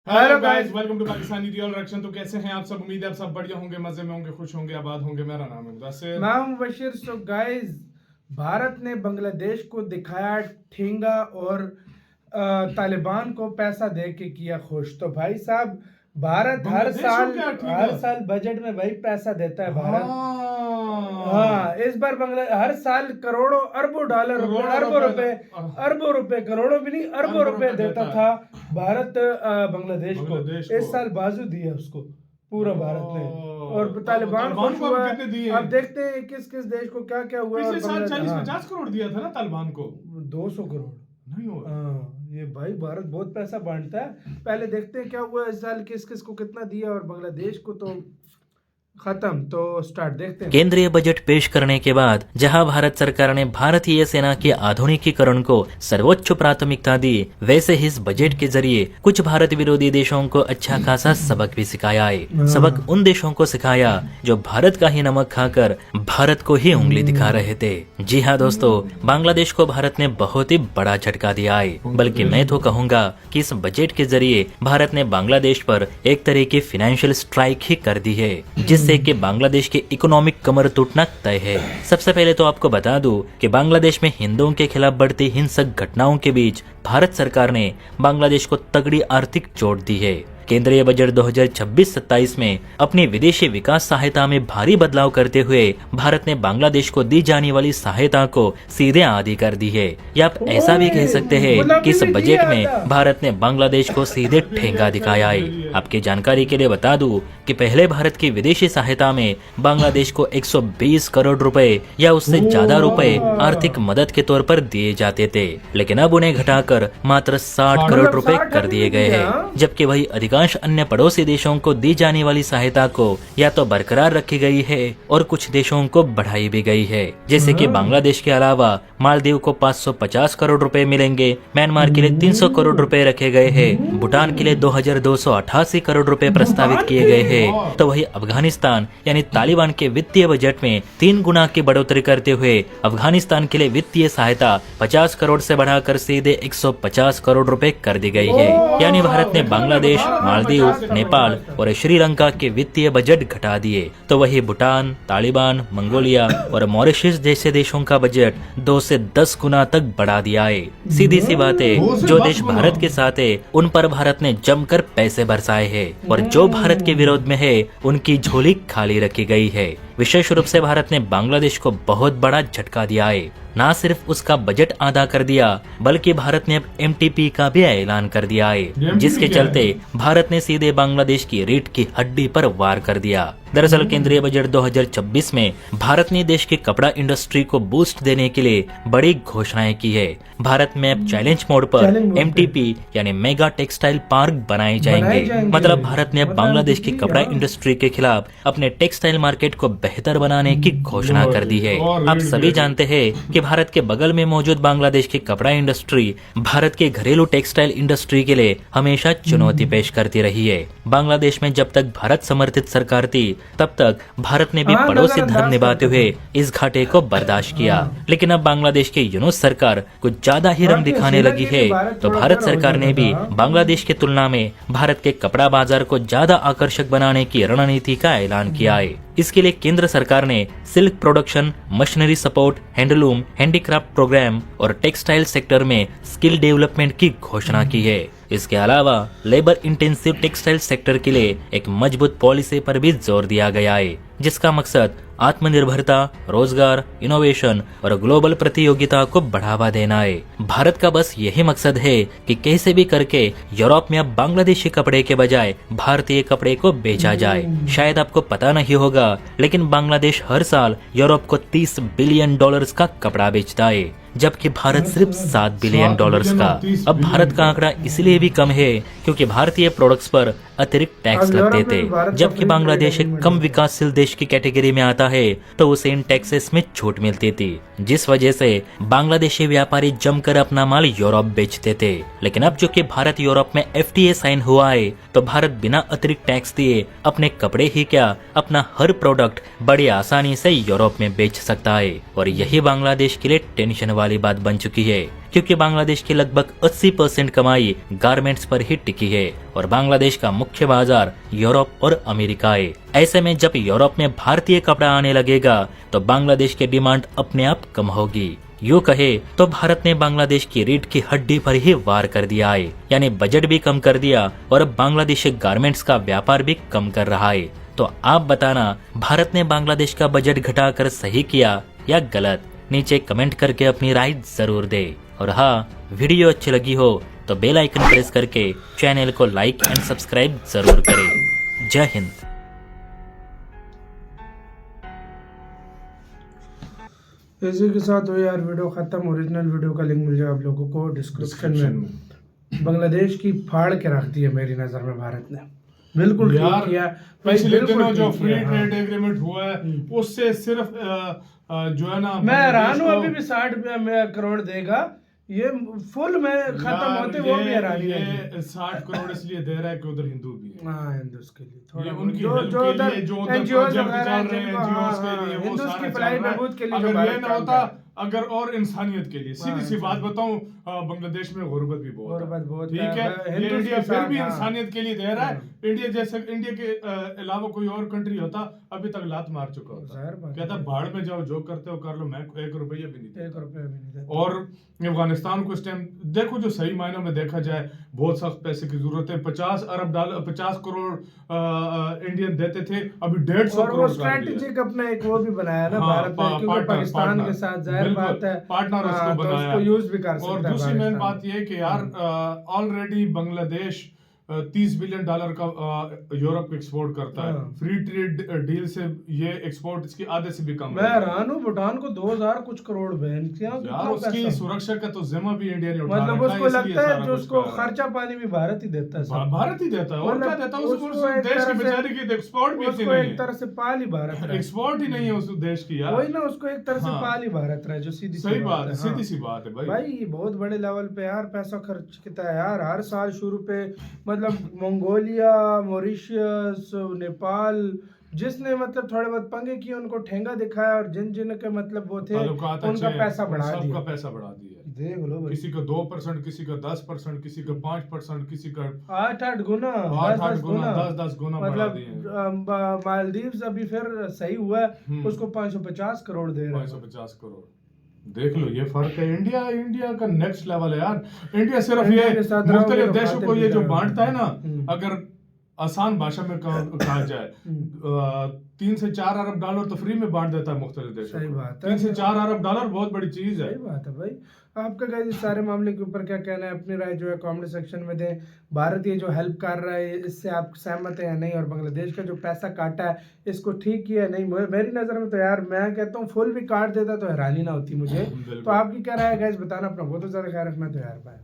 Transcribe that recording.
Hello guys, welcome to Pakistani real reaction. तो कैसे हैं आप सब? उम्मीद है आप सब बढ़िया होंगे, मजे में होंगे, खुश होंगे, आबाद होंगे। मेरा नाम है मुदस्सिर। मैं हूं बशीर। सो गाइस, भारत ने बांग्लादेश को दिखाया ठेंगा और तालिबान को पैसा दे के किया खुश। तो भाई साहब, भारत हर बांग्लादेश को क्या ठेंगा? साल बजट में भाई पैसा देता है भारत। हाँ, हाँ, इस बार हर साल करोड़ों अरबों डॉलर करोड़ों अरबों रुपए, रुपए अरबों रुपए, करोड़ों भी नहीं अरबों अरबों रुपए रुपए देता देता था भारत बांग्लादेश बांग्लादेश को। को। इस साल बाजू दिया उसको पूरा भारत ने। और तो तालिबान खुश को हुआ अब कितने दिए? अब देखते हैं किस किस देश को क्या क्या हुआ। पिछले साल 40-50 हाँ, करोड़ दिया था ना तालिबान को। 200 करोड़। नहीं हुआ। हाँ, ये भाई भारत बहुत पैसा बांटता है। पहले देखते हैं क्या हुआ इस साल, किस किस को कितना दिया। और बांग्लादेश को तो खत्म। तो स्टार्ट देखते हैं। केंद्रीय बजट पेश करने के बाद जहां भारत सरकार ने भारतीय सेना के आधुनिकीकरण को सर्वोच्च प्राथमिकता दी, वैसे ही इस बजट के जरिए कुछ भारत विरोधी देशों को अच्छा खासा सबक भी सिखाया है। सबक उन देशों को सिखाया जो भारत का ही नमक खाकर भारत को ही उंगली दिखा रहे थे। जी हाँ दोस्तों, बांग्लादेश को भारत ने बहुत ही बड़ा झटका दिया है। बल्कि मैं तो कहूँगा कि इस बजट के जरिए भारत ने बांग्लादेश पर एक तरह की फाइनेंशियल स्ट्राइक ही कर दी है, जिससे कि बांग्लादेश के इकोनॉमिक कमर टूटना तय है। सबसे पहले तो आपको बता दूं कि बांग्लादेश में हिंदुओं के खिलाफ बढ़ती हिंसक घटनाओं के बीच भारत सरकार ने बांग्लादेश को तगड़ी आर्थिक चोट दी है। केंद्रीय बजट 2026-27 में अपनी विदेशी विकास सहायता में भारी बदलाव करते हुए भारत ने बांग्लादेश को दी जाने वाली सहायता को सीधे आधी कर दी है। या आप ऐसा भी कह सकते हैं कि इस बजट में भारत ने बांग्लादेश को सीधे ठेंगा दिखाया है। आपकी जानकारी के लिए बता दूं कि पहले भारत की विदेशी सहायता में बांग्लादेश को 120 करोड़ रुपए या उससे ज्यादा रुपए आर्थिक मदद के तौर पर दिए जाते थे, लेकिन अब उन्हें घटाकर मात्र 60 करोड़ रुपए कर दिए गए हैं। जबकि वही अधिकांश अन्य पड़ोसी देशों को दी जाने वाली सहायता को या तो बरकरार रखी गई है और कुछ देशों को बढ़ाई भी गई है। जैसे कि बांग्लादेश के अलावा मालदीव को 550 करोड़ रुपए मिलेंगे, म्यांमार के लिए 300 करोड़ रुपए रखे गए हैं, भूटान के लिए 2288 करोड़ रुपए प्रस्तावित किए गए हैं। तो वही अफगानिस्तान यानी तालिबान के वित्तीय बजट में 3 गुना की बढ़ोतरी करते हुए अफगानिस्तान के लिए वित्तीय सहायता 50 करोड़ से बढ़ाकर सीधे 150 करोड़ रुपए कर दी गई है। यानी भारत ने बांग्लादेश, मालदीव, नेपाल और श्रीलंका के वित्तीय बजट घटा दिए। तो वही भूटान, तालिबान, मंगोलिया और मॉरिशस जैसे देशों का बजट 2 से 10 गुना तक बढ़ा दिया है। सीधी सी बात है, जो देश भारत के साथ है उन पर भारत ने जमकर पैसे बरसाए हैं और जो भारत के विरोध में है उनकी झोली खाली रखी गई है। विशेष रूप से भारत ने बांग्लादेश को बहुत बड़ा झटका दिया है। ना सिर्फ उसका बजट आधा कर दिया, बल्कि भारत ने अब एमटीपी का भी ऐलान कर दिया है, जिसके चलते भारत ने सीधे बांग्लादेश की रीढ़ की हड्डी पर वार कर दिया। दरअसल केंद्रीय बजट 2026 में भारत ने देश की कपड़ा इंडस्ट्री को बूस्ट देने के लिए बड़ी घोषणाएं की है। भारत में अब चैलेंज मोड पर एमटीपी यानी मेगा टेक्सटाइल पार्क बनाए जाएंगे। मतलब भारत ने अब बांग्लादेश की कपड़ा इंडस्ट्री के खिलाफ अपने टेक्सटाइल मार्केट को बेहतर बनाने की घोषणा कर दी है। आप सभी जानते हैं कि भारत के बगल में मौजूद बांग्लादेश की कपड़ा इंडस्ट्री भारत के घरेलू टेक्सटाइल इंडस्ट्री के लिए हमेशा चुनौती पेश करती रही है। बांग्लादेश में जब तक भारत समर्थित सरकार थी, तब तक भारत ने भी पड़ोसी धर्म निभाते हुए इस घाटे को बर्दाश्त किया। लेकिन अब बांग्लादेश की यूनुस सरकार कुछ ज्यादा ही रंग दिखाने लगी है, तो भारत सरकार ने भी बांग्लादेश की तुलना में भारत के कपड़ा बाजार को ज्यादा आकर्षक बनाने की रणनीति का ऐलान किया है। इसके लिए केंद्र सरकार ने silk production, machinery support, handloom, handicraft program और टेक्सटाइल सेक्टर में स्किल डेवलपमेंट की घोषणा की है। इसके अलावा लेबर इंटेंसिव टेक्सटाइल सेक्टर के लिए एक मजबूत पॉलिसी पर भी जोर दिया गया है, जिसका मकसद आत्मनिर्भरता, रोजगार, इनोवेशन और ग्लोबल प्रतियोगिता को बढ़ावा देना है। भारत का बस यही मकसद है कि कैसे भी करके यूरोप में अब बांग्लादेशी कपड़े के बजाय भारतीय कपड़े को बेचा जाए। शायद आपको पता नहीं होगा, लेकिन बांग्लादेश हर साल यूरोप को $30 बिलियन का कपड़ा बेचता है, जबकि भारत सिर्फ $7 बिलियन का। अब भारत का आंकड़ा इसलिए भी कम है क्योंकि भारतीय प्रोडक्ट्स पर अतिरिक्त टैक्स लगते थे, जबकि बांग्लादेश एक कम विकासशील देश की कैटेगरी में आता है तो उसे इन टैक्सेस में छूट मिलती थी, जिस वजह से बांग्लादेशी व्यापारी जमकर अपना माल यूरोप बेचते थे। लेकिन अब चूंकि भारत यूरोप में FTA साइन हुआ है, तो भारत बिना अतिरिक्त टैक्स दिए अपने कपड़े ही क्या अपना हर प्रोडक्ट बड़ी आसानी से यूरोप में बेच सकता है। और यही बांग्लादेश के लिए टेंशन वाली बात बन चुकी है। क्योंकि बांग्लादेश की लगभग 80% कमाई गारमेंट्स पर ही टिकी है और बांग्लादेश का मुख्य बाजार यूरोप और अमेरिका है। ऐसे में जब यूरोप में भारतीय कपड़ा आने लगेगा तो बांग्लादेश की डिमांड अपने आप कम होगी। यूँ कहे तो भारत ने बांग्लादेश की रीढ़ की हड्डी पर ही वार कर दिया है, यानी बजट भी कम कर दिया और अब बांग्लादेशी गारमेंट्स का व्यापार भी कम कर रहा है। तो आप बताना, भारत ने बांग्लादेश का बजट घटाकर सही किया या गलत? नीचे कमेंट करके अपनी राय जरूर दे। और हाँ, वीडियो अच्छी लगी हो तो बेल आइकन प्रेस करके चैनल को लाइक एंड सब्सक्राइब जरूर करें। जय हिंद। इसी के साथ हो यार वीडियो खत्म। ओरिजिनल वीडियो का लिंक मिल जाए आप लोगों को डिस्क्रिप्शन में। बांग्लादेश की फाड़ के रख दी है मेरी नज़र में भारत ने। बिल्कुल ठीक किया। पिछले दिनों जो फ्री ट्रेड एग्रीमेंट हुआ है उससे सिर्फ जो है ना, मैं हैरान हूँ अभी भी 60 करोड़ देगा ये फुल में खत्म होते वो भी हैरानी है। 60 करोड़ इसलिए दे रहा है कि उधर हिंदू भी है। हाँ, हिंदूस के लिए थोड़ा उनकी जो उधर एनजीओज चल रहे हैं, एनजीओज के लिए वो हिंदूस की सारा भलाई चल रहा है। बहबूद के लिए अगर ये ना होता, अगर और इंसानियत के लिए, सीधी सी बात बताऊं, बांग्लादेश में गुर्बत भी बहुत है। ठीक है, ये इंडिया फिर भी इंसानियत के लिए दे रहा है। इंडिया के अलावा कोई और कंट्री होता अभी तक लात मार चुका होता। कहता भाड़ में जाओ, जो करते हो कर लो, मैं 1 रुपया भी नहीं देता। और अफगानिस्तान को इस टाइम देखो, जो सही मायनों में देखा जाए बहुत सख्त पैसे की जरूरत है। 50 करोड़ इंडियन देते थे, अभी 150 करोड़ स्ट्रेटेजिक अपना एक वो भी बनाया ना भारत ने, क्योंकि पाकिस्तान के साथ जाहिर बात है पार्टनर उसको तो बनाया, उसको यूज भी कर सकता है। और दूसरी मेन बात ये है कि यार ऑलरेडी बांग्लादेश $30 बिलियन का यूरोप को एक्सपोर्ट करता है। फ्री ट्रेड डील से ये एक्सपोर्ट इसकी आधे से भी कम है। मैं हैरान हूँ, भूटान को 2000 कुछ करोड़ बैन किया यार, उसकी सुरक्षा का तो जिम्मा भी इंडिया ने उठा रखा है। मतलब उसको लगता है जो उसको खर्चा पानी भी भारत ही देता है। भारत ही देता है, और क्या देता है उसको? देश की बेचारी की एक्सपोर्ट भी नहीं है, एक तरह से पाल ही भारत है। एक्सपोर्ट ही नहीं है उस देश की यार। वही ना, उसको एक तरह से पाल ही भारत रहा है, जो सीधी सही बात है, सीधी सी बात है भाई। बहुत बड़े लेवल पे यार पैसा खर्च किया है यार। हर साल शुरू पे मतलब मंगोलिया, मॉरिशस, नेपाल, जिसने मतलब थोड़े बहुत पंगे किए उनको ठेंगा दिखाया, और जिन के मतलब वो थे उनका पैसा बढ़ा दिया। सबका पैसा बढ़ा दिया। देख लो, किसी का 2%, किसी का 10%, किसी का 5%, किसी का 8 गुना, 10 गुना मतलब मालदीव्स अभी फिर सही हुआ है, उसको 550 करोड़ दे रहे हैं। 550 करोड़। देख लो, ये फर्क है। इंडिया का नेक्स्ट लेवल है यार। इंडिया सिर्फ ये मुख्तलिफ देशों को ये जो बांटता है ना, अगर आसान भाषा में कहा जाए, 3 से 4 अरब डॉलर तो फ्री में बांट देता है मुख्तलिफ देशों को। 3 से 4 अरब डॉलर बहुत बड़ी चीज है। सही बात है भाई। आपका गाइस इस सारे मामले के ऊपर क्या कहना है? अपनी राय जो है कमेंट सेक्शन में दें। भारत ये जो हेल्प कर रहा है इससे आप सहमत है या नहीं? और बांग्लादेश का जो पैसा काटा है इसको ठीक किया नहीं? मेरी नज़र में तो यार मैं कहता हूँ फुल भी काट देता तो हैरानी ना होती मुझे। तो आपकी क्या राय है गाइस, बताना। अपना बहुत ज़्यादा ख्याल रखना। तो यार बाय।